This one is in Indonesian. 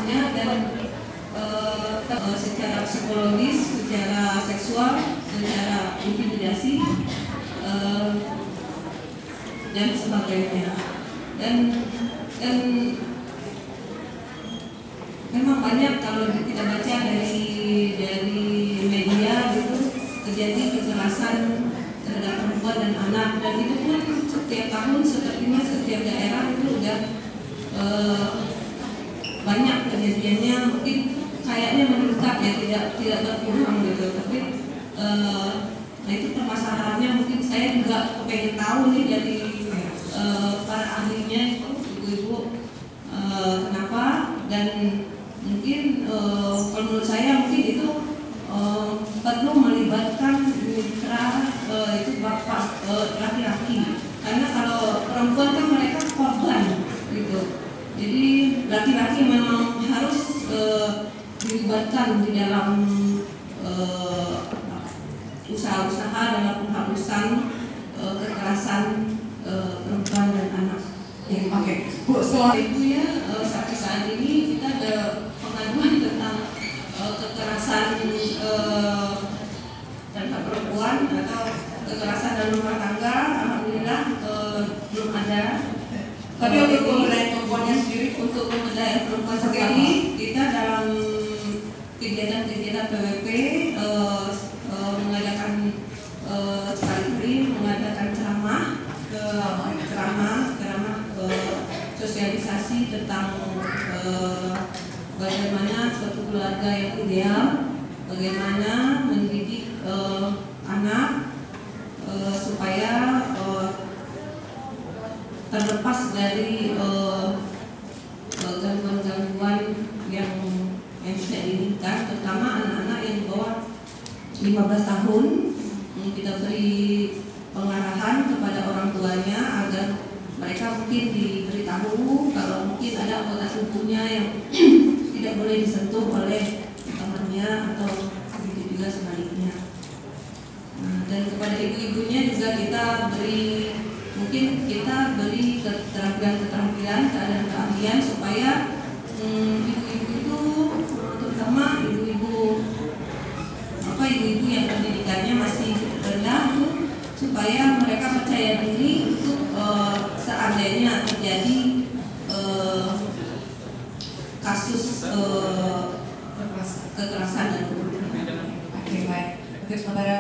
semuanya, dan secara psikologis, secara seksual, secara intimidasi, dan sebagainya. Dan memang banyak kalau kita baca dari media gitu, terjadi kekerasan terhadap perempuan dan anak, dan itu pun setiap tahun sepertinya setiap daerah itu udah banyak kejadiannya. Mungkin kayaknya meningkat ya, tidak berkurang gitu, tapi nah itu permasalahannya. Mungkin saya juga pengen tahu nih dari para ahlinya itu, ibu-ibu, kenapa, dan mungkin kalau menurut saya mungkin itu perlu melibatkan mitra itu bapak laki-laki, karena kalau perempuan kan mereka korban gitu. Jadi laki-laki memang harus dilibatkan di dalam usaha-usaha dalam penghapusan kekerasan perempuan dan anak. Oke, Bu, setelah itu ya, sampai saat ini kita ada pengaduan tentang kekerasan terhadap perempuan atau kekerasan dalam rumah tangga. Alhamdulillah belum ada. Tapi untuk pemberdayaan perempuannya sendiri, untuk pemberdayaan perempuan sendiri, kita dalam kegiatan-kegiatan PWP mengadakan sekali mengadakan ceramah sosialisasi tentang bagaimana suatu keluarga yang ideal, bagaimana mendidik anak supaya terlepas dari gangguan-gangguan yang tidak diinginkan, terutama anak-anak yang di bawah 15 tahun. Kita beri pengarahan kepada orang tuanya agar mereka mungkin diberitahu kalau mungkin ada anggota tubuhnya yang tidak boleh disentuh oleh temannya, atau begitu juga sebaliknya. Dan kepada ibu-ibunya juga kita beri keterampilan, keahlian supaya ibu-ibu itu, terutama ibu-ibu yang pendidikannya masih rendah, supaya mereka percaya diri untuk seandainya terjadi kasus kekerasan dan Oke, baik. Untuk sementara